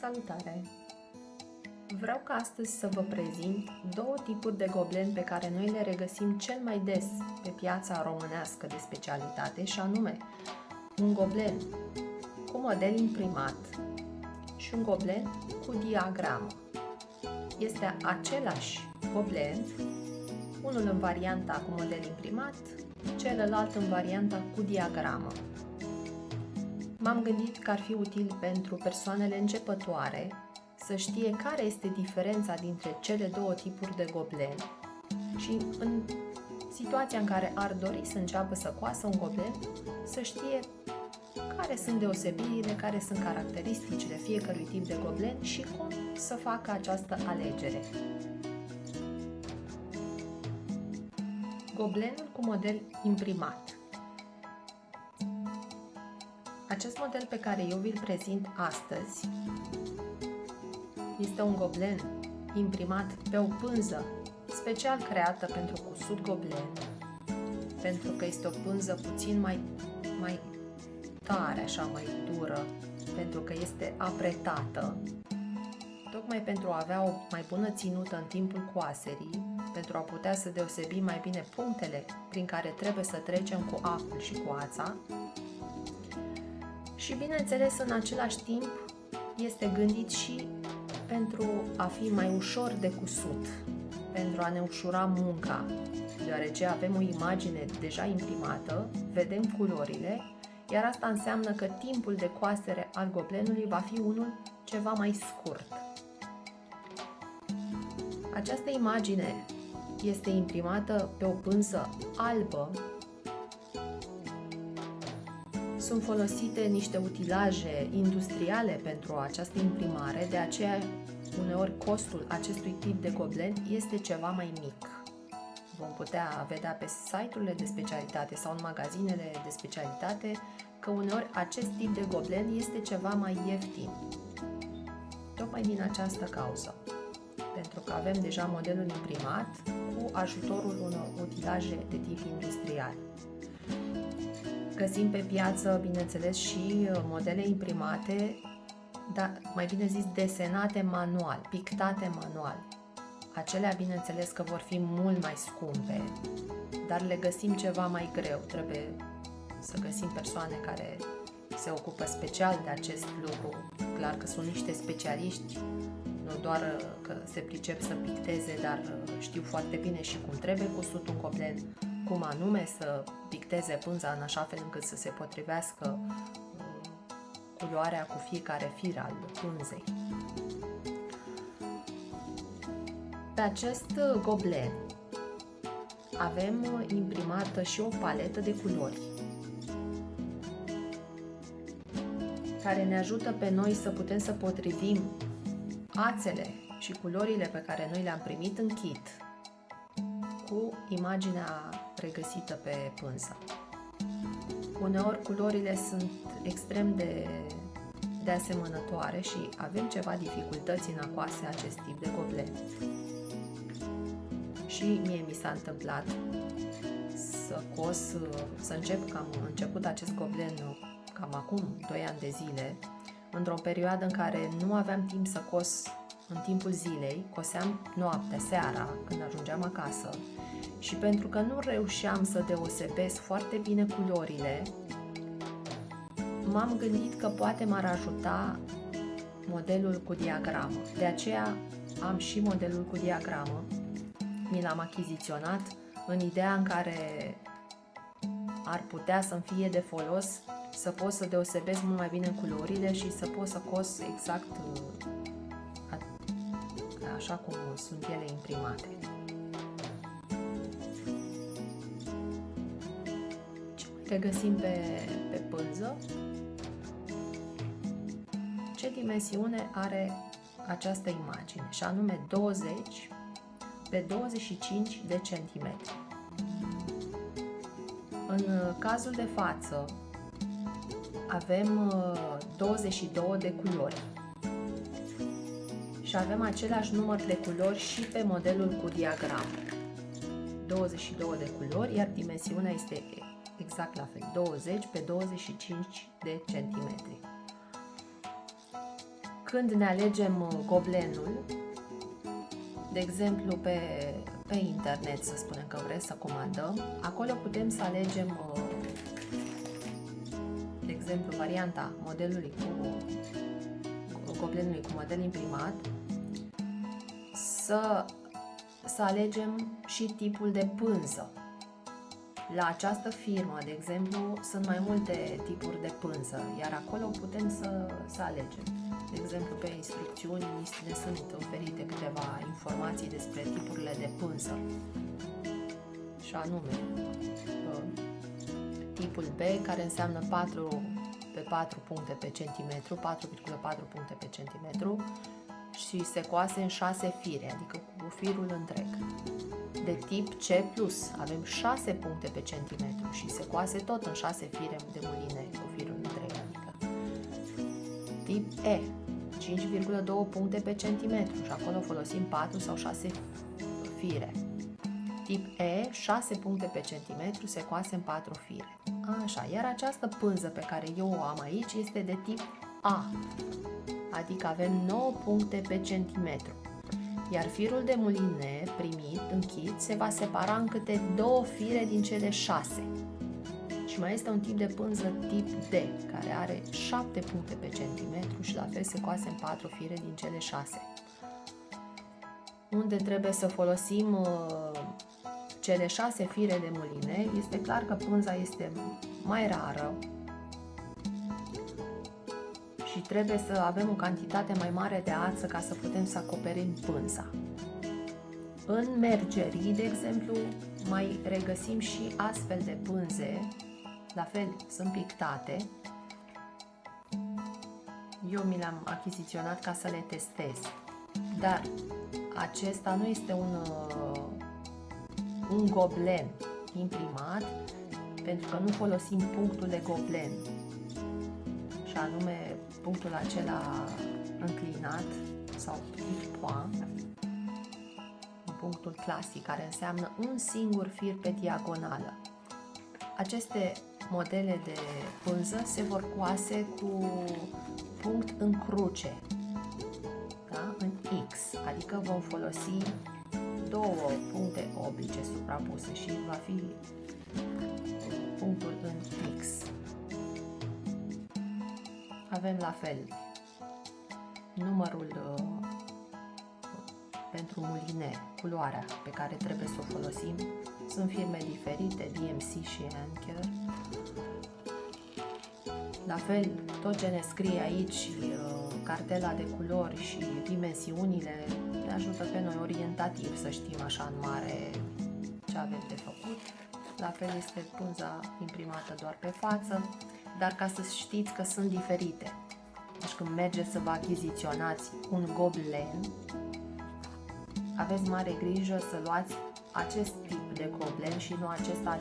Salutare! Vreau ca astăzi să vă prezint două tipuri de goblen pe care noi le regăsim cel mai des pe piața românească de specialitate, și anume un goblen cu model imprimat și un goblen cu diagramă. Este același goblen, unul în varianta cu model imprimat, celălalt în varianta cu diagramă. M-am gândit că ar fi util pentru persoanele începătoare să știe care este diferența dintre cele două tipuri de goblen și în situația în care ar dori să înceapă să coasă un goblen, să știe care sunt deosebirile, care sunt caracteristicile fiecărui tip de goblen și cum să facă această alegere. Goblenul cu model imprimat. Acest model pe care eu vi-l prezint astăzi este un goblen imprimat pe o pânză special creată pentru cusut goblen, pentru că este o pânză puțin mai tare, așa, mai dură, pentru că este apretată, tocmai pentru a avea o mai bună ținută în timpul coaserii, pentru a putea să deosebim mai bine punctele prin care trebuie să trecem cu acul și cu ața. Și bineînțeles, în același timp, este gândit și pentru a fi mai ușor de cusut, pentru a ne ușura munca, deoarece avem o imagine deja imprimată, vedem culorile, iar asta înseamnă că timpul de coasere al goblenului va fi unul ceva mai scurt. Această imagine este imprimată pe o pânză albă. Sunt folosite niște utilaje industriale pentru această imprimare, de aceea uneori costul acestui tip de goblen este ceva mai mic. Vom putea vedea pe site-urile de specialitate sau în magazinele de specialitate că uneori acest tip de goblen este ceva mai ieftin. Tocmai din această cauză, pentru că avem deja modelul imprimat cu ajutorul unor utilaje de tip industrial. Găsim pe piață, bineînțeles, și modele imprimate, dar mai bine zis desenate manual, pictate manual. Acelea, bineînțeles, că vor fi mult mai scumpe, dar le găsim ceva mai greu. Trebuie să găsim persoane care se ocupă special de acest lucru. Clar că sunt niște specialiști, nu doar că se pricep să picteze, dar știu foarte bine și cum trebuie cusut un goblen, cum anume să picteze pânza în așa fel încât să se potrivească culoarea cu fiecare fir al pânzei. Pe acest goblen avem imprimată și o paletă de culori care ne ajută pe noi să putem să potrivim ațele și culorile pe care noi le-am primit în kit cu imaginea regăsită pe pânză. Uneori culorile sunt extrem de asemănătoare și avem ceva dificultăți în a coase acest tip de goblen. Și mie mi s-a întâmplat să încep, că am început acest goblen cam acum 2 ani de zile, într-o perioadă în care nu aveam timp să cos în timpul zilei, coseam noaptea, seara, când ajungeam acasă, și pentru că nu reușeam să deosebesc foarte bine culorile, m-am gândit că poate m-ar ajuta modelul cu diagramă. De aceea am și modelul cu diagramă, mi l-am achiziționat în ideea în care ar putea să-mi fie de folos să pot să deosebesc mult mai bine culorile și să pot să cos exact așa cum sunt ele imprimate. Ce mai găsim pe pânză? Ce dimensiune are această imagine? Și anume 20 pe 25 de centimetri. În cazul de față avem 22 de culori și avem același număr de culori și pe modelul cu diagramă. 22 de culori, iar dimensiunea este exact la fel, 20 pe 25 de centimetri. Când ne alegem goblenul, de exemplu pe internet, să spunem că vrem să comandăm, acolo putem să alegem, de exemplu, varianta modelului cu goblenului cu model imprimat, să alegem și tipul de pânză. La această firmă, de exemplu, sunt mai multe tipuri de pânză, iar acolo putem să alegem. De exemplu, pe instrucțiuni ne sunt oferite câteva informații despre tipurile de pânză, și anume tipul B, care înseamnă 4 pe 4 puncte pe centimetru, 4,4 puncte pe centimetru, și se coase în 6 fire, adică cu firul întreg. De tip C+, avem 6 puncte pe centimetru și se coase tot în 6 fire de muline cu firul întreg, adică. Tip E, 5,2 puncte pe centimetru și acolo folosim 4 sau 6 fire. Tip E, 6 puncte pe centimetru, se coase în 4 fire. Așa, iar această pânză pe care eu o am aici este de tip A, adică avem 9 puncte pe centimetru. Iar firul de muline primit în kit se va separa în câte 2 fire din cele 6. Și mai este un tip de pânză tip D, care are 7 puncte pe centimetru și la fel se coase în 4 fire din cele 6. Unde trebuie să folosim cele 6 fire de muline, este clar că pânza este mai rară și trebuie să avem o cantitate mai mare de ață ca să putem să acoperim pânza. În mergerii, de exemplu, mai regăsim și astfel de pânze, la fel sunt pictate. Eu mi le-am achiziționat ca să le testez, dar acesta nu este un goblen imprimat, pentru că nu folosim punctul de goblen, și anume punctul acela înclinat sau point, punctul clasic, care înseamnă un singur fir pe diagonală. Aceste modele de pânză se vor coase cu punct în cruce, da? În X, adică vom folosi 2 puncte oblice suprapuse și va fi punctul în X. Avem la fel numărul pentru muline, culoarea pe care trebuie să o folosim. Sunt firme diferite, DMC și Anker. La fel, tot ce ne scrie aici, cartela de culori și dimensiunile, ne ajută pe noi orientativ să știm așa în mare ce avem de făcut. La fel este pânza imprimată doar pe față, dar ca să știți că sunt diferite. Deci când mergeți să vă achiziționați un goblen, aveți mare grijă să luați acest tip de goblen și nu acesta,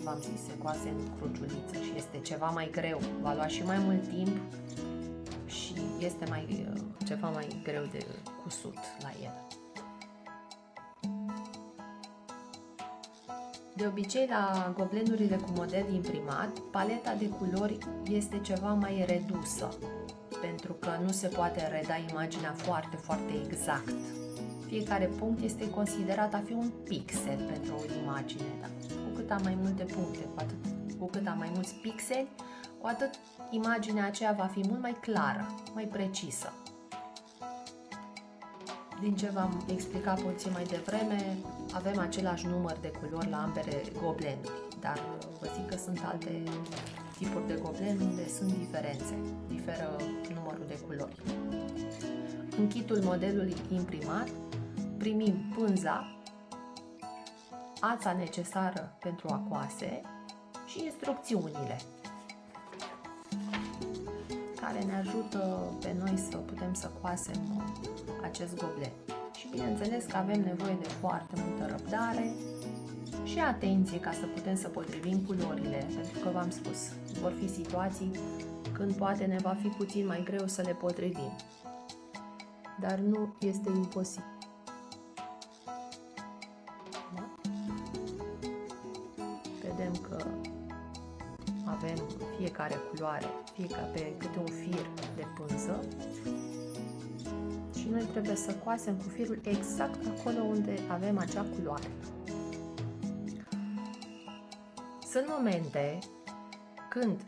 v-am zis, se coase în cruciuliță și este ceva mai greu, va lua și mai mult timp și este ceva mai greu de cusut la el. De obicei, la goblenurile cu model imprimat, paleta de culori este ceva mai redusă, pentru că nu se poate reda imaginea foarte, foarte exact. Fiecare punct este considerat a fi un pixel pentru o imagine, da? Cu cât am mai multe puncte, cu cât am mai mulți pixeli, cu atât imaginea aceea va fi mult mai clară, mai precisă. Din ce v-am explicat puțin mai devreme, avem același număr de culori la ambele goblenuri, dar vă zic că sunt alte tipuri de goblen unde sunt diferențe, diferă numărul de culori. În kitul modelului imprimat primim pânza, ața necesară pentru a coase și instrucțiunile care ne ajută pe noi să putem să coasem acest goblen. Și bineînțeles că avem nevoie de foarte multă răbdare și atenție ca să putem să potrivim culorile, pentru că v-am spus, vor fi situații când poate ne va fi puțin mai greu să le potrivim, dar nu este imposibil. Da? Vedem că avem fiecare culoare, fiecare pe câte un fir de pânză noi trebuie să coasem cu firul exact acolo unde avem acea culoare. Sunt momente când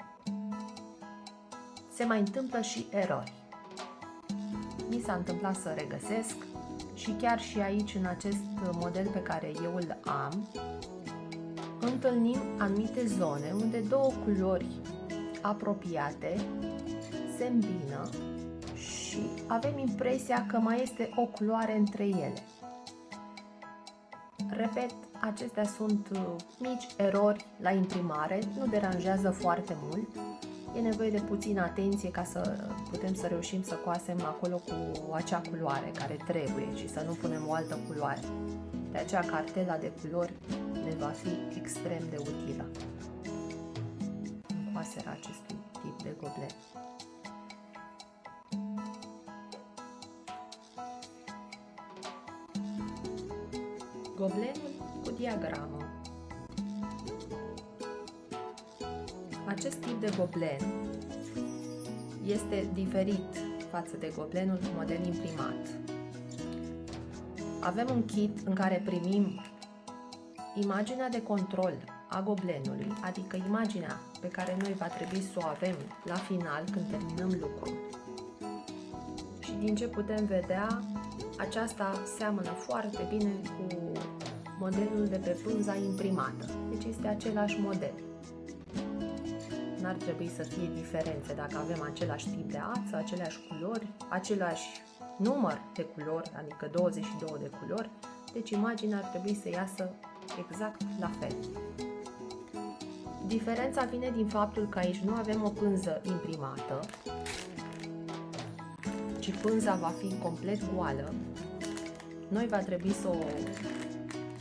se mai întâmplă și erori. Mi s-a întâmplat să regăsesc și chiar și aici, în acest model pe care eu îl am, întâlnim anumite zone unde două culori apropiate se îmbină și avem impresia că mai este o culoare între ele. Repet, acestea sunt mici erori la imprimare, nu deranjează foarte mult. E nevoie de puțină atenție ca să putem să reușim să coasem acolo cu acea culoare care trebuie și să nu punem o altă culoare. De aceea cartela de culori ne va fi extrem de utilă în coaserea acestui tip de goblen. Goblenul cu diagramă. Acest tip de goblen este diferit față de goblenul cu model imprimat. Avem un kit în care primim imaginea de control a goblenului, adică imaginea pe care noi va trebui să o avem la final când terminăm lucrul. Și din ce putem vedea, aceasta seamănă foarte bine cu modelul de pe pânza imprimată, deci este același model. N-ar trebui să fie diferențe dacă avem același tip de ață, aceleași culori, același număr de culori, adică 22 de culori, deci imaginea ar trebui să iasă exact la fel. Diferența vine din faptul că aici nu avem o pânză imprimată, ci pânza va fi complet goală. Noi va trebui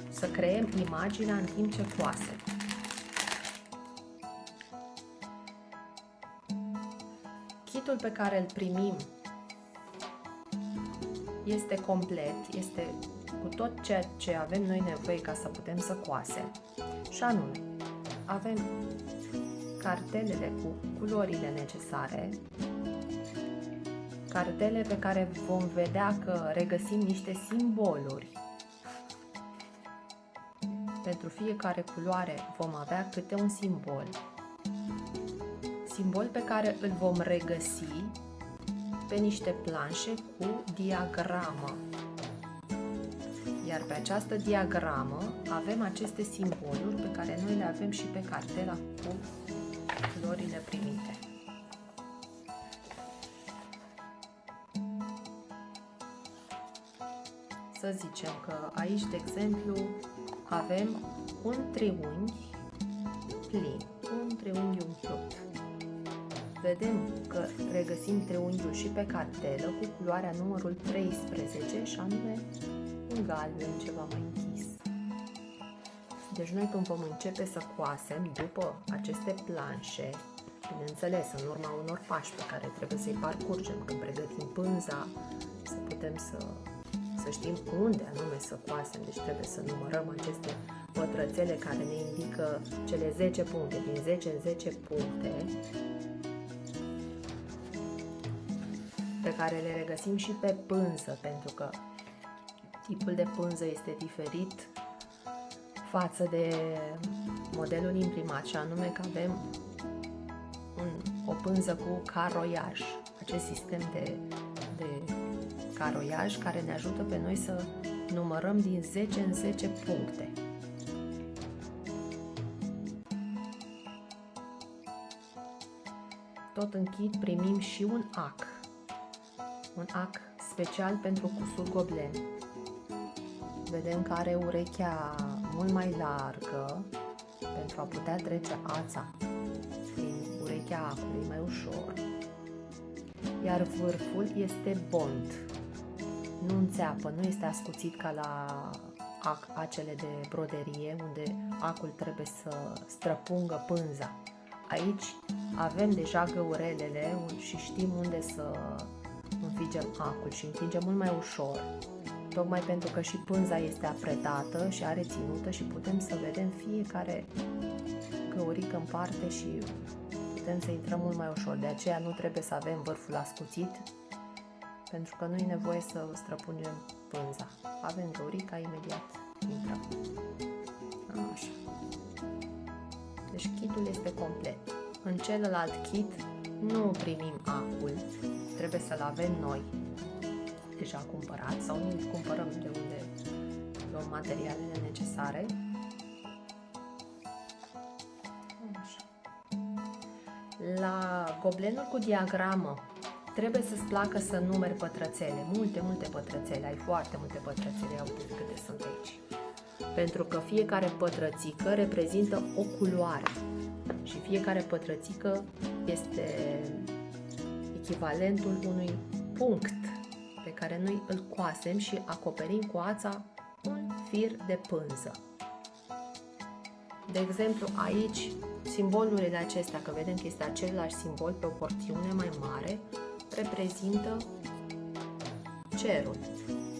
să creăm imaginea în timp ce coasem. Kitul pe care îl primim este complet, este cu tot ceea ce avem noi nevoie ca să putem să coasem. Și anume, avem cartelele cu culorile necesare, cartele pe care vom vedea că regăsim niște simboluri. Pentru fiecare culoare vom avea câte un simbol. Simbol pe care îl vom regăsi pe niște planșe cu diagramă. Iar pe această diagramă avem aceste simboluri pe care noi le avem și pe cartela cu culorile primite. Să zicem că aici, de exemplu, avem un triunghi plin, un triunghi umplut. Vedem că regăsim triunghiul și pe cartelă cu culoarea numărul 13 și anume un galben ceva mai închis. Deci noi când vom începe să coasem după aceste planșe, bineînțeles în urma unor pași pe care trebuie să-i parcurgem când pregătim pânza, să putem să știm unde anume să coasem, deci trebuie să numărăm aceste pătrățele care ne indică cele 10 puncte, din 10 în 10 puncte, pe care le regăsim și pe pânză, pentru că tipul de pânză este diferit față de modelul imprimat, și anume că avem o pânză cu caroiaj, acest sistem de caroiaj care ne ajută pe noi să numărăm din 10 în 10 puncte. Tot în kit primim și un ac special pentru cusut goblen. Vedem că are urechea mult mai largă pentru a putea trece ața prin urechea acului mai ușor. Iar vârful este bond, nu înțeapă, nu este ascuțit ca la acele de broderie unde acul trebuie să străpungă pânza. Aici avem deja găurelele și știm unde să înfigem acul și înfigem mult mai ușor, tocmai pentru că și pânza este apretată și are ținută și putem să vedem fiecare găurică în parte și putem să intrăm mult mai ușor. De aceea nu trebuie să avem vârful ascuțit, pentru că nu e nevoie să străpungem pânza. Avem gaurica, imediat intrăm. Așa. Deci kitul este complet. În celălalt kit nu primim acul, trebuie să-l avem noi deja cumpărat sau îl cumpărăm de unde luăm materialele necesare. Așa. La goblenul cu diagramă trebuie să-ți placă să numeri pătrățele, multe pătrățele, ai foarte multe pătrățele, ia uite câte sunt aici. Pentru că fiecare pătrățică reprezintă o culoare și fiecare pătrățică este echivalentul unui punct pe care noi îl coasem și acoperim cu ața un fir de pânză. De exemplu, aici, simbolurile acestea, că vedem că este același simbol pe o porțiune mai mare, reprezintă cerul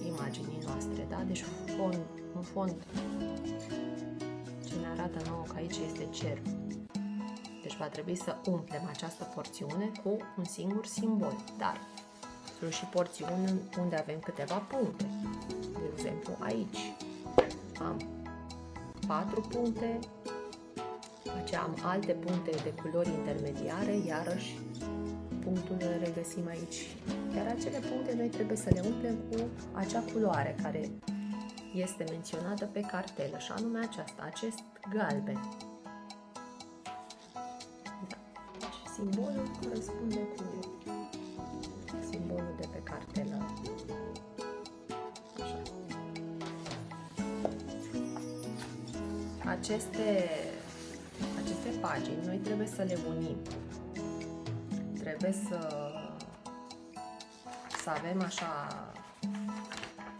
imaginii noastre, da? Deci un fond ce ne arată nouă că aici este cerul. Deci va trebui să umplem această porțiune cu un singur simbol, dar sunt și porțiuni unde avem câteva puncte. De exemplu, aici am 4 puncte, aceea am alte puncte de culori intermediare, iarăși punctul îl regăsim aici. Iar acele puncte noi trebuie să le umplem cu acea culoare care este menționată pe cartelă, și anume aceasta, acest galben. Da. Deci simbolul corespunde cu simbolul de pe cartelă. Așa. Aceste pagini noi trebuie să le unim. Trebuie să avem așa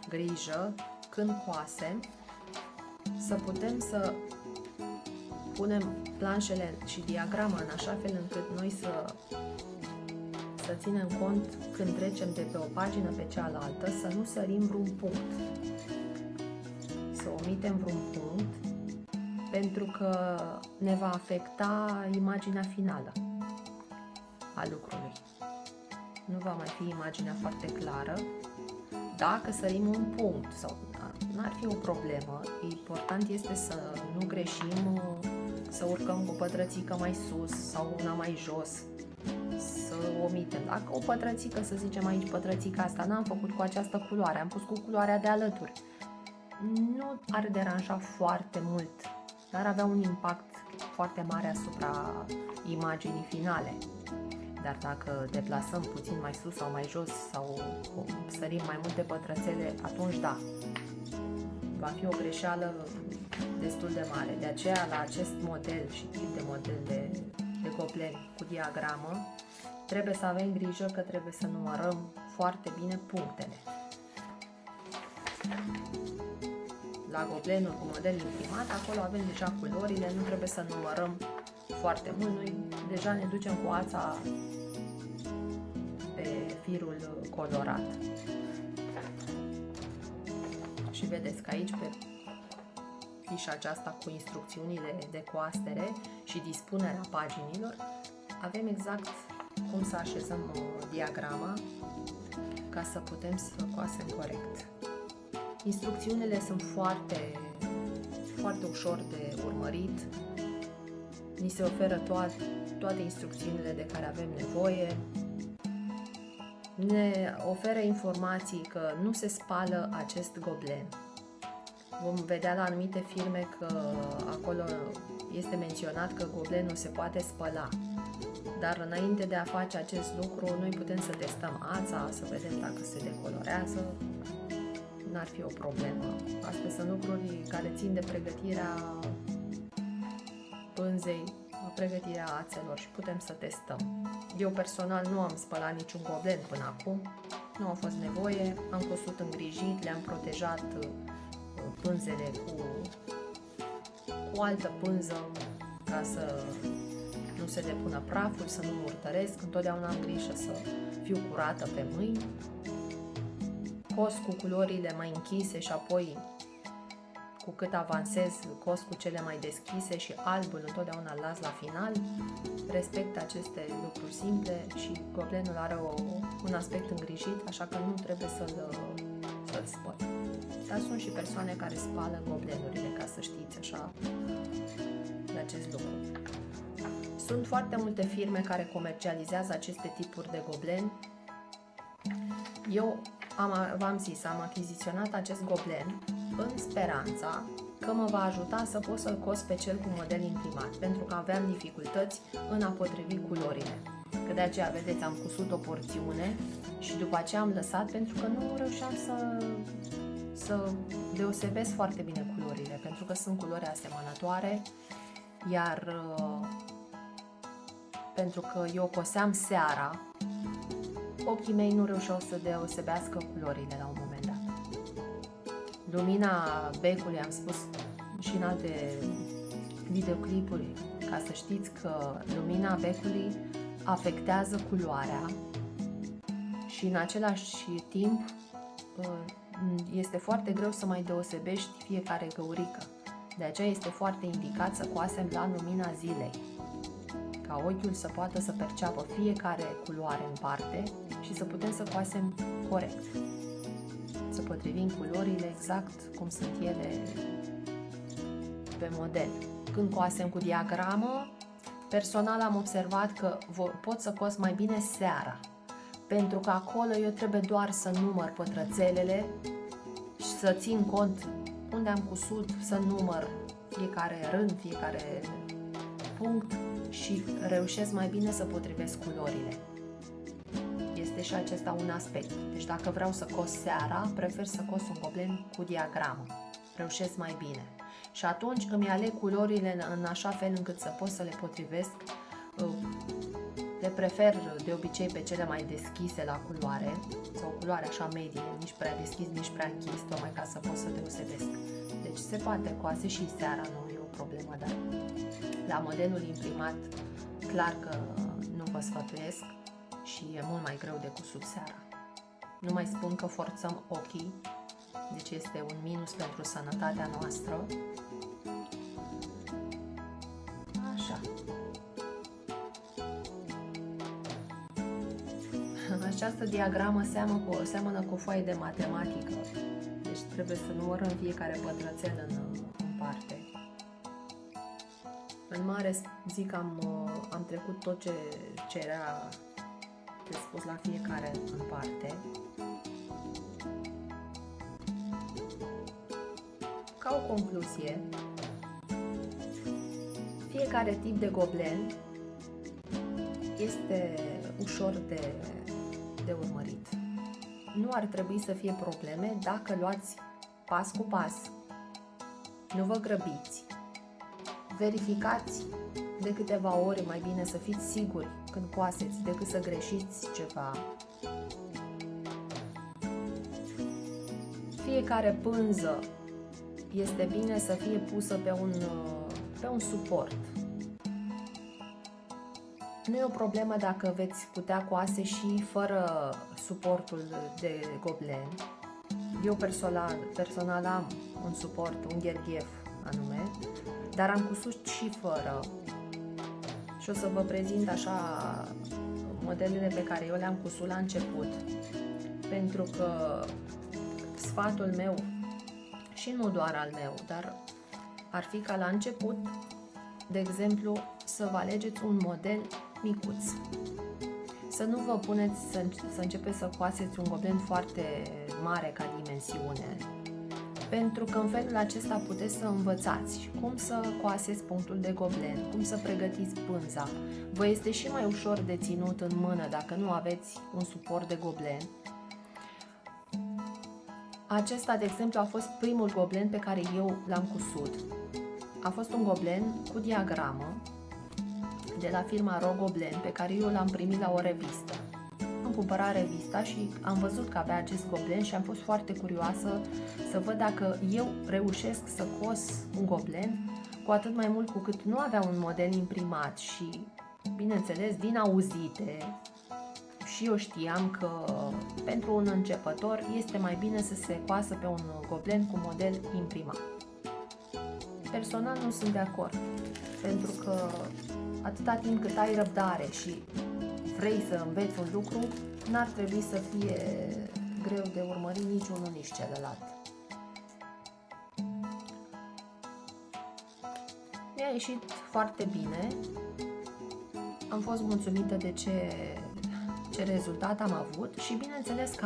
grijă când coasem să putem să punem planșele și diagrama în așa fel încât noi să ținem cont când trecem de pe o pagină pe cealaltă, să nu sărim vreun punct, să omitem vreun punct, pentru că ne va afecta imaginea finală a lucrului. Nu va mai fi imaginea foarte clară. Dacă sărim un punct sau n-ar fi o problemă, important este să nu greșim, să urcăm cu o pătrățică mai sus sau una mai jos, să omitem. Dacă o pătrățică, să zicem aici, pătrățica asta n-am făcut cu această culoare, am pus cu culoarea de alături, nu ar deranja foarte mult, dar avea un impact foarte mare asupra imaginii finale. Dar dacă deplasăm puțin mai sus sau mai jos sau sărim mai multe pătrățele, atunci da, va fi o greșeală destul de mare. De aceea, la acest model și tip de model de goblen cu diagramă, trebuie să avem grijă că trebuie să numărăm foarte bine punctele. La goblenul cu model imprimat, acolo avem deja culorile, nu trebuie să numărăm foarte mult, noi deja ne ducem cu ața pe firul colorat. Și vedeți că aici pe fișa aceasta cu instrucțiunile de coastere și dispunerea paginilor avem exact cum să așezăm diagrama ca să putem să coasem corect. Instrucțiunile sunt foarte ușor de urmărit. Ni se oferă toate instrucțiunile de care avem nevoie. Ne oferă informații că nu se spală acest goblen. Vom vedea la anumite firme că acolo este menționat că goblenul se poate spăla. Dar înainte de a face acest lucru, noi putem să testăm ața, să vedem dacă se decolorează. N-ar fi o problemă. Astea sunt lucruri care țin de pregătirea pânzei, pregătirea ațelor și putem să testăm. Eu personal nu am spălat niciun goblen până acum, nu a fost nevoie, am cosut îngrijit, le-am protejat pânzele cu altă pânză ca să nu se depună praful, să nu murdăresc, întotdeauna am grijă să fiu curată pe mâini, cos cu culorile mai închise și apoi cu cât avansez, cos cu cele mai deschise și albul întotdeauna îl las la final. Respect aceste lucruri simple și goblenul are un aspect îngrijit, așa că nu trebuie să-l spăl. Dar sunt și persoane care spală goblenurile, ca să știți așa de acest lucru. Sunt foarte multe firme care comercializează aceste tipuri de goblen. Eu v-am zis, am achiziționat acest goblen în speranța că mă va ajuta să pot să-l cos pe cel cu model imprimat, pentru că aveam dificultăți în a potrivi culorile. Că de aceea, vedeți, am cusut o porțiune și după aceea am lăsat pentru că nu reușeam să deosebesc foarte bine culorile, pentru că sunt culori asemănătoare, iar pentru că eu coseam seara, ochii mei nu reușeau să deosebească culorile la un moment dat. Lumina becului, am spus și în alte videoclipuri, ca să știți că lumina becului afectează culoarea și în același timp este foarte greu să mai deosebești fiecare găurică. De aceea este foarte indicat să coasem la lumina zilei, ca ochiul să poată să perceapă fiecare culoare în parte și să putem să coasem corect, să potrivim culorile exact cum sunt ele pe model. Când coasem cu diagramă, personal am observat că pot să cos mai bine seara, pentru că acolo eu trebuie doar să număr pătrățelele și să țin cont unde am cusut, să număr fiecare rând, fiecare punct și reușesc mai bine să potrivesc culorile. Este și acesta un aspect. Deci dacă vreau să cos seara, prefer să cos un goblen cu diagramă. Reușesc mai bine. Și atunci îmi aleg culorile în așa fel încât să pot să le potrivesc. Le prefer de obicei pe cele mai deschise la culoare, sau o culoare așa medie, nici prea deschis, nici prea închis, tocmai ca să pot să deosebesc. Deci se poate coase și seara, nu e o problemă, dar la modelul imprimat clar că nu vă sfătuiesc și e mult mai greu de cusut seara. Nu mai spun că forțăm ochii, deci este un minus pentru sănătatea noastră. Așa. Această diagramă seamănă cu o foaie de matematică, deci trebuie să numărăm fiecare pătrățel în parte. În mare zic că am trecut tot ce era de spus la fiecare în parte. Ca o concluzie, fiecare tip de goblen este ușor de urmărit. Nu ar trebui să fie probleme dacă luați pas cu pas. Nu vă grăbiți. Verificați de câteva ori, mai bine să fiți siguri când coaseți decât să greșiți ceva. Fiecare pânză este bine să fie pusă pe un suport. Nu e o problemă dacă veți putea coase și fără suportul de goblen. Eu personal am un suport, un gherghef anume, dar am cusut și fără. Și o să vă prezint așa modelele pe care eu le-am cusut la început, pentru că sfatul meu, și nu doar al meu, dar ar fi ca la început, de exemplu, să vă alegeți un model micuț. Să nu vă puneți să începeți să coaseți un goblen foarte mare ca dimensiune, pentru că în felul acesta puteți să învățați cum să coaseți punctul de goblen, cum să pregătiți pânza. Vă este și mai ușor de ținut în mână dacă nu aveți un suport de goblen. Acesta, de exemplu, a fost primul goblen pe care eu l-am cusut. A fost un goblen cu diagramă de la firma Rogoblen, pe care eu l-am primit la o revistă. Am cumpărat revista și am văzut că avea acest goblen și am fost foarte curioasă să văd dacă eu reușesc să cos un goblen, cu atât mai mult cu cât nu avea un model imprimat și, bineînțeles, din auzite, și eu știam că pentru un începător este mai bine să se coasă pe un goblen cu model imprimat. Personal nu sunt de acord, pentru că atâta timp cât ai răbdare și vrei să înveți un lucru, n-ar trebui să fie greu de urmărit nici unul, nici celălalt. Mi-a ieșit foarte bine, am fost mulțumită de ce rezultat am avut și bineînțeles că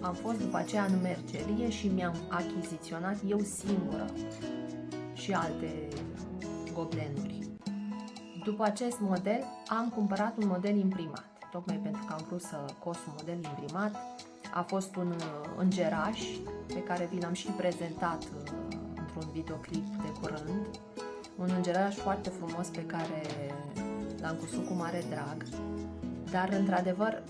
am fost după aceea în mercerie și mi-am achiziționat eu singură și alte goblenuri. După acest model am cumpărat un model imprimat, tocmai pentru că am vrut să cos un model imprimat. A fost un îngeraș pe care vi l-am și prezentat într-un videoclip de curând. Un îngeraș foarte frumos pe care l-am cusut cu mare drag, dar într-adevăr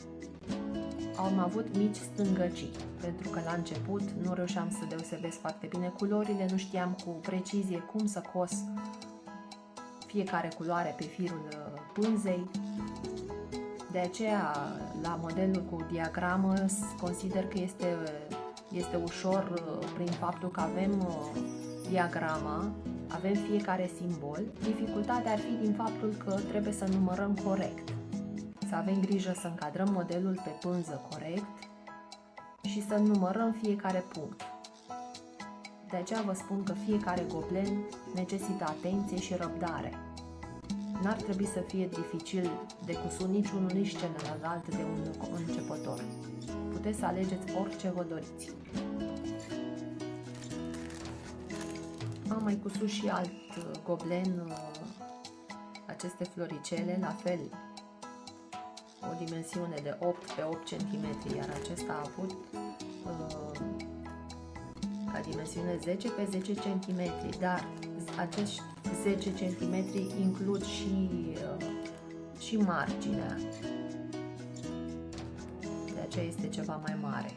am avut mici stângăcii, pentru că la început nu reușeam să deosebesc foarte bine culorile, nu știam cu precizie cum să cos fiecare culoare pe firul pânzei. De aceea, la modelul cu diagramă, consider că este ușor prin faptul că avem diagrama, avem fiecare simbol. Dificultatea ar fi din faptul că trebuie să numărăm corect, să avem grijă să încadrăm modelul pe pânză corect și să numărăm fiecare punct. De aceea vă spun că fiecare goblen necesită atenție și răbdare. N-ar trebui să fie dificil de cusut nici unul, nici celălalt de un începător. Puteți să alegeți orice vă doriți. Am mai cusut și alt goblen, aceste floricele, la fel, o dimensiune de 8 pe 8 cm, iar acesta a avut ca dimensiune 10 pe 10 cm, dar acești 10 cm includ și marginea, de aceea este ceva mai mare.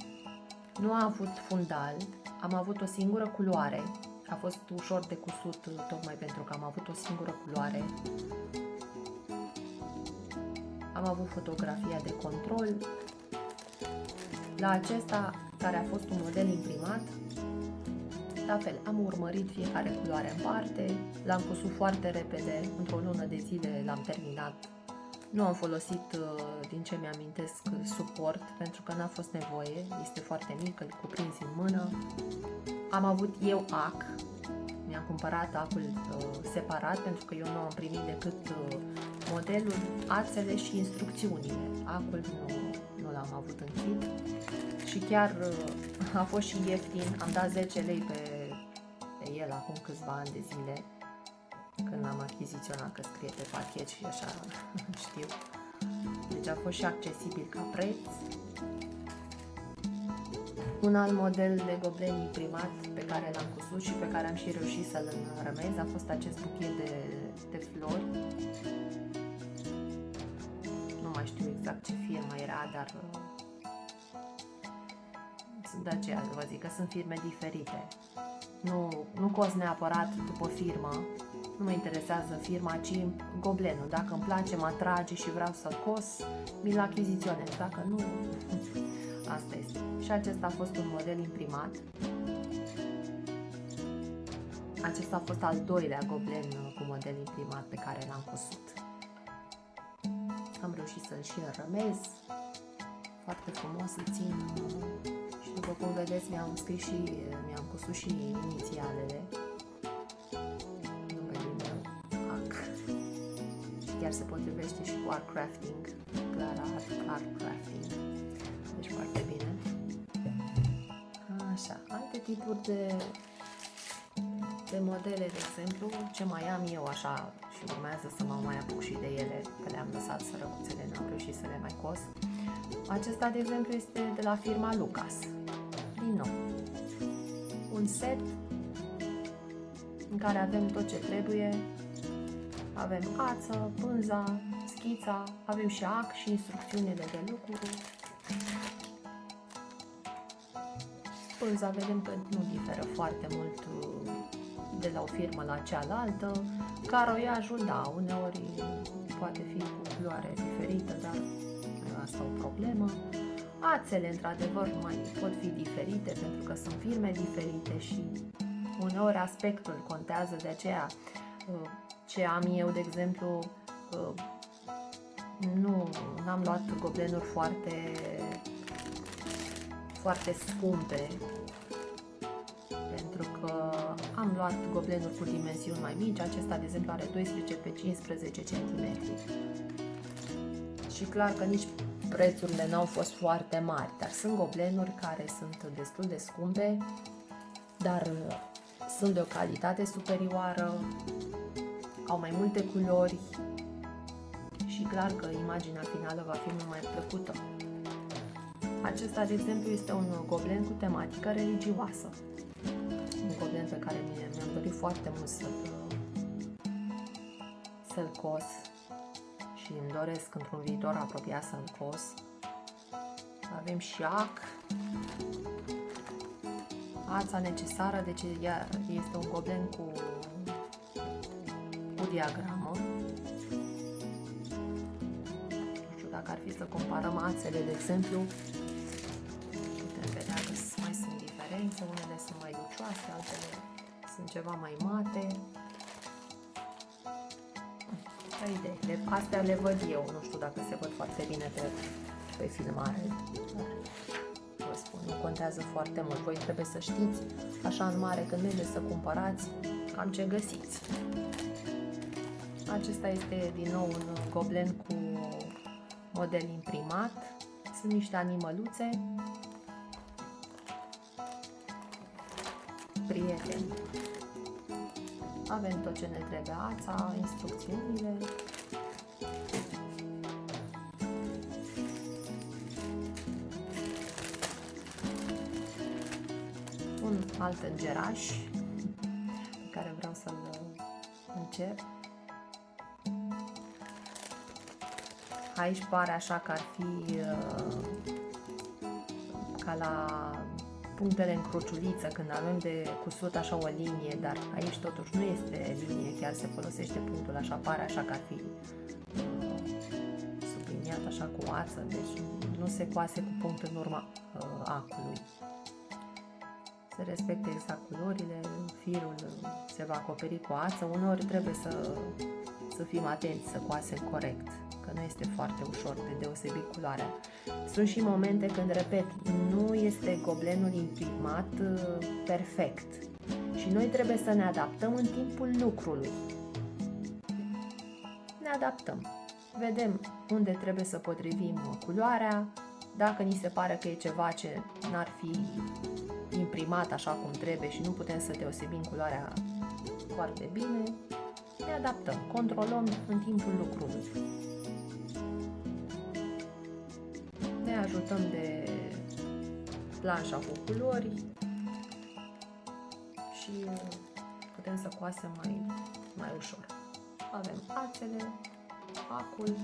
Nu a avut fundal, am avut o singură culoare, a fost ușor de cusut tocmai pentru că am avut o singură culoare. Am avut fotografia de control. La acesta, care a fost un model imprimat, la fel, am urmărit fiecare culoare în parte, l-am cusut foarte repede, într-o lună de zile l-am terminat. Nu am folosit, din ce mi-amintesc, suport, pentru că n-a fost nevoie, este foarte mic, îl cuprinzi în mână. Am avut eu ac, mi-am cumpărat acul separat, pentru că eu nu am primit decât modelul, ațele și instrucțiunile. Acul nu l-am avut în kit și chiar a fost și ieftin, am dat 10 lei pe el acum câțiva ani de zile, când l-am achiziționat, că scrie pe pachet și așa știu. Deci a fost și accesibil ca preț. Un alt model de goblen imprimat pe care l-am cusut și pe care am și reușit să-l înrămez a fost acest buchet de flori. Nu mai știu exact ce firmă era, dar de aceea vă zic că sunt firme diferite. Nu cos neapărat după firmă, nu mă interesează firma, ci goblenul. Dacă îmi place, mă atrage și vreau să-l cos, mi-l achiziționez. Dacă nu, asta este. Și acesta a fost un model imprimat. Acesta a fost al doilea goblen cu model imprimat pe care l-am cusut. Am reușit să-l și înrămez. Foarte frumos, îl țin. Și după cum vedeți, mi-am cusut și inițialele. Numele meu, AC. Și chiar se potrivește și cu art crafting. Clara art crafting. Deci foarte bine. Așa, alte tipuri de modele, de exemplu, ce mai am eu așa și urmează să mă mai apuc și de ele, că le-am lăsat sărăcuțele, n-am reușit să le mai cos. Acesta, de exemplu, este de la firma Lucas. Din nou, un set în care avem tot ce trebuie. Avem ață, pânza, schița, avem și ac și instrucțiunile de lucru. Pânza vedem că nu diferă foarte mult de la o firmă la cealaltă. Caroiajul, da, uneori poate fi cu culoare diferită, dar asta o problemă. Ațele, într-adevăr, mai pot fi diferite pentru că sunt firme diferite și Uneori aspectul contează, de aceea ce am eu, de exemplu, n-am luat goblenuri foarte scumpe, pentru că am luat goblenuri cu dimensiuni mai mici. Acesta, de exemplu, are 12 pe 15 cm. Și clar că nici prețurile n-au fost foarte mari, dar sunt goblenuri care sunt destul de scumpe, dar sunt de o calitate superioară, au mai multe culori și clar că imaginea finală va fi mult mai plăcută. Acesta, de exemplu, este un goblen cu tematică religioasă. Un goblen pe care mi-am dorit foarte mult să-l cos și îmi doresc într-un viitor apropiat să-l cos. Avem și ac, ața necesară, deci este un goblen cu diagramă. Nu știu dacă ar fi să comparăm ațele, de exemplu, putem vedea că mai sunt diferențe, unele sunt mai lucioase, altele sunt ceva mai mate. Astea le văd eu, nu știu dacă se văd foarte bine pe filmare. Vă spun, nu contează foarte mult. Voi trebuie să știți, așa în mare, când mergeți să cumpărați, cam ce găsiți. Acesta este din nou un goblen cu model imprimat. Sunt niște animăluțe, prieteni. Avem tot ce ne trebuie, ața, instrucțiunile. Un alt îngeraș pe care vreau să-l încep. Aici pare așa că ar fi ca la punctele în cruciuliță, când avem de cusut așa o linie, dar aici totuși nu este linie, chiar se folosește punctul, așa pare așa că ar fi subliniat așa cu ață, deci nu se coase cu punct în urma acului. Se respectă exact culorile, firul se va acoperi cu ață, uneori trebuie să fim atenți să coasem corect, că nu este foarte ușor de deosebit culoarea. Sunt și momente când, repet, nu este goblenul imprimat perfect și noi trebuie să ne adaptăm în timpul lucrului. Ne adaptăm. Vedem unde trebuie să potrivim culoarea, dacă ni se pare că e ceva ce n-ar fi imprimat așa cum trebuie și nu putem să deosebim culoarea foarte bine, ne adaptăm, controlăm în timpul lucrului. Ne ajutăm de planșa cu culori și putem să coasem mai ușor. Avem ațele, acul.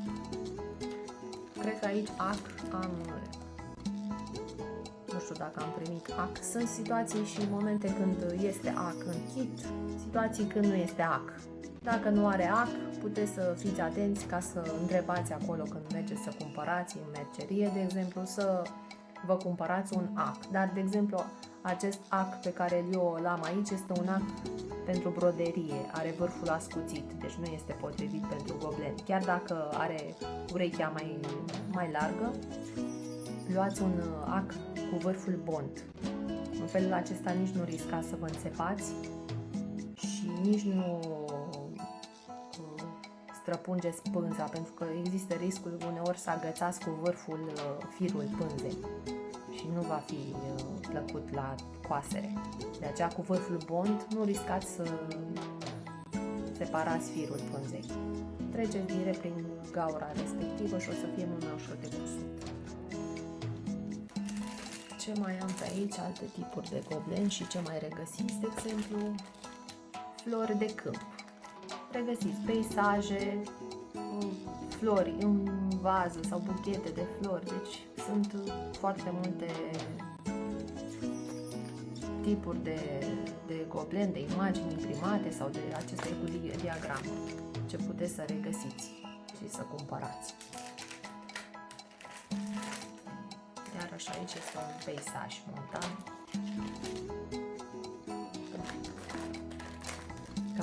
Cred că aici nu știu dacă am primit ac. Sunt situații și momente când este ac în kit, situații când nu este ac. Dacă nu are ac, puteți să fiți atenți ca să întrebați acolo când mergeți să cumpărați în mercerie, de exemplu, să vă cumpărați un ac. Dar, de exemplu, acest ac pe care eu l-am aici este un ac pentru broderie, are vârful ascuțit, deci nu este potrivit pentru goblen. Chiar dacă are urechea mai largă, luați un ac cu vârful bond. În felul acesta nici nu riscați să vă înțepați și nici nu străpungeți pânza, pentru că există riscul uneori să agățați cu vârful firul pânzei și nu va fi plăcut la coasere. De aceea, cu vârful bond, nu riscați să separați firul pânzei. Treceți direct prin gaura respectivă și o să fie mult mai ușor de cusut. Ce mai am pe aici? Alte tipuri de gobleni și ce mai regăsiți, de exemplu, flori de câmp. Regăsiți peisaje, flori în vază sau buchete de flori, deci sunt foarte multe tipuri de goblen, de imagini imprimate sau de aceste cu diagramă ce puteți să regăsiți și să cumpărați. Iar așa aici este un peisaj montan.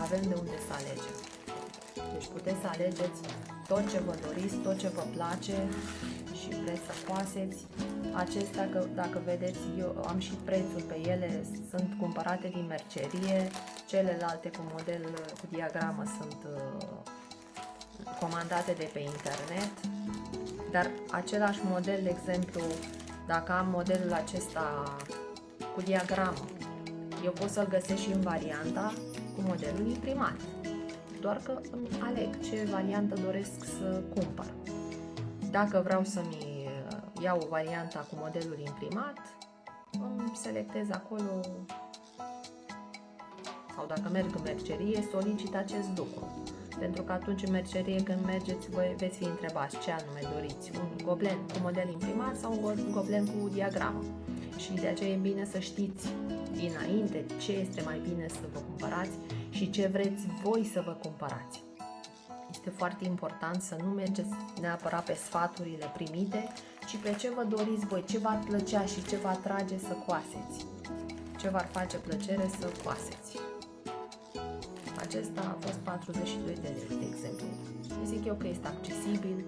avem de unde să alegem. Deci puteți să alegeți tot ce vă doriți, tot ce vă place și vreți să coaseți. Acestea, dacă vedeți, eu am și prețul pe ele, sunt cumpărate din mercerie, celelalte cu model cu diagramă sunt comandate de pe internet, dar același model, de exemplu, dacă am modelul acesta cu diagramă, eu pot să-l găsesc și în varianta cu modelul imprimat, doar că îmi aleg ce variantă doresc să cumpăr. Dacă vreau să-mi iau varianta cu modelul imprimat, îmi selectez acolo, sau dacă merg în mercerie, solicit acest lucru. Pentru că atunci în mercerie, când mergeți, voi veți fi întrebați ce anume doriți, un goblen cu model imprimat sau un goblen cu diagramă. Și de aceea e bine să știți dinainte ce este mai bine să vă cumpărați și ce vreți voi să vă cumpărați. Este foarte important să nu mergeți neapărat pe sfaturile primite, ci pe ce vă doriți voi, ce v-ar plăcea și ce vă atrage să coaseți, ce v-ar face plăcere să coaseți. Acesta a fost 42 de lei, de exemplu. Zic eu că este accesibil,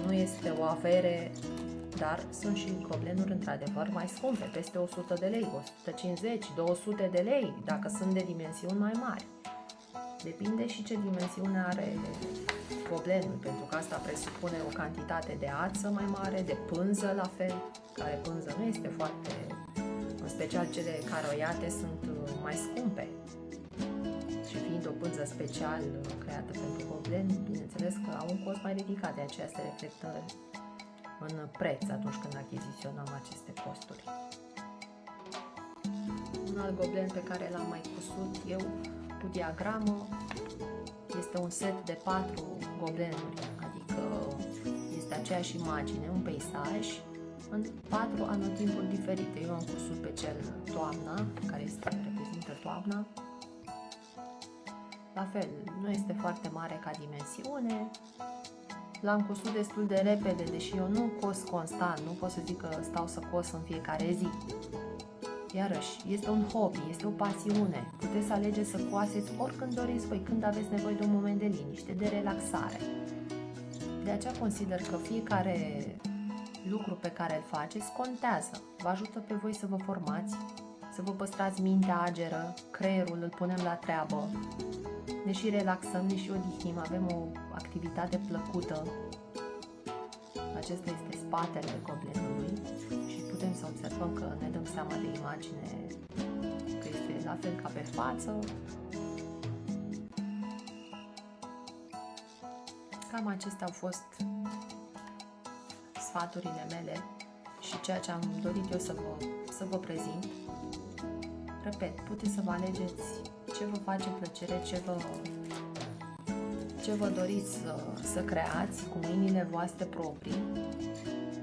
nu este o avere, dar sunt și goblenuri într-adevăr mai scumpe, peste 100 de lei, 150, 200 de lei, dacă sunt de dimensiuni mai mari. Depinde și ce dimensiune are goblenul, pentru că asta presupune o cantitate de ață mai mare, de pânză la fel, care pânză nu este foarte, în special cele caroiate sunt mai scumpe. Și fiind o pânză special creată pentru goblen, bineînțeles că au un cost mai ridicat, de aceea se reflectă în preț atunci când achiziționăm aceste costuri. Un alt goblen pe care l-am mai cusut eu cu diagramă este un set de 4 goblenuri, adică este aceeași imagine, un peisaj în 4 anotimpuri diferite. Eu am cusut pe cel toamna, care reprezintă toamna. La fel, nu este foarte mare ca dimensiune. L-am cusut destul de repede, deși eu nu cos constant, nu pot să zic că stau să cos în fiecare zi. Iarăși, este un hobby, este o pasiune. Puteți să alegeți să coaseți oricând doriți voi, când aveți nevoie de un moment de liniște, de relaxare. De aceea consider că fiecare lucru pe care îl faceți contează. Vă ajută pe voi să vă formați, să vă păstrați mintea ageră, creierul îl punem la treabă, ne și relaxăm, ne și odihnim, avem o activitate plăcută. Acesta este spatele goblenului și putem să observăm că ne dăm seama de imagine că este la fel ca pe față. Cam acestea au fost sfaturile mele și ceea ce am dorit eu să vă prezint. Repet, puteți să vă alegeți ce vă face plăcere, ce vă doriți să creați cu mâinile voastre proprii.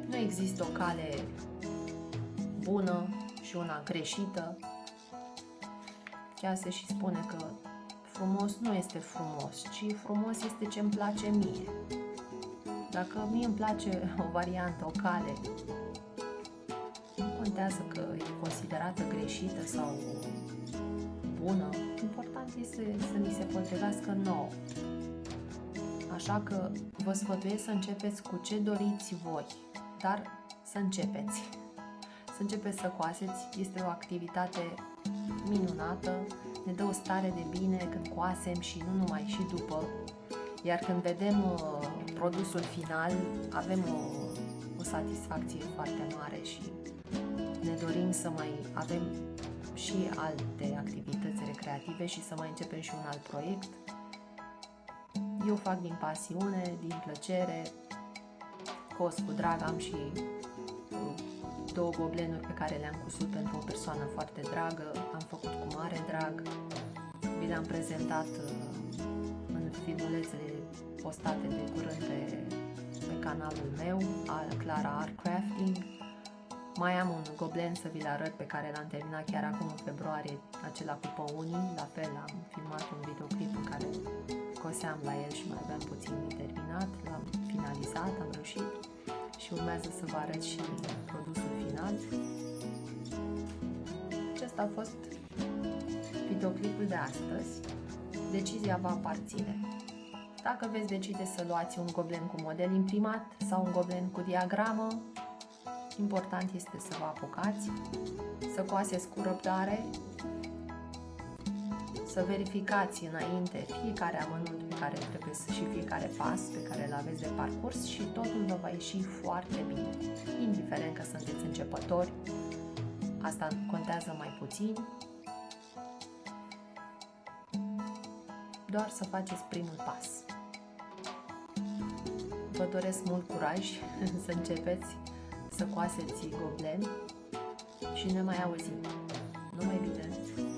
Nu există o cale bună și una greșită. Chiar se și spune că frumos nu este frumos, ci frumos este ce îmi place mie. Dacă mie îmi place o variantă, o cale, nu contează că e considerată greșită sau bună, important este să ni se potrivească nouă. Așa că vă sfătuiesc să începeți cu ce doriți voi, dar să începeți. Să începeți să coaseți, este o activitate minunată, ne dă o stare de bine când coasem și nu numai, și după. Iar când vedem produsul final, avem o satisfacție foarte mare și ne dorim să mai avem și alte activități recreative și să mai începem și un alt proiect. Eu fac din pasiune, din plăcere, cos cu drag, am și 2 goblenuri pe care le-am cusut pentru o persoană foarte dragă, am făcut cu mare drag, vi le-am prezentat în filmulețele postate de curând pe canalul meu, al Clara Art Crafting. Mai am un goblen să vi-l arăt pe care l-am terminat chiar acum în februarie, acela cu păunii, la fel am filmat un videoclip în care coseam la el și mai aveam puțin de terminat, l-am finalizat, am reușit și urmează să vă arăt și produsul final. Acesta a fost videoclipul de astăzi. decizia va aparține. Dacă veți decide să luați un goblen cu model imprimat sau un goblen cu diagramă, important este să vă apucați, să coaseți cu răbdare, să verificați înainte fiecare amănunt pe care trebuie și fiecare pas pe care îl aveți de parcurs și totul vă va ieși foarte bine. Indiferent că sunteți începători, asta contează mai puțin, doar să faceți primul pas. Vă doresc mult curaj să începeți să coaseți goblen și ne mai auzim. Numai bine!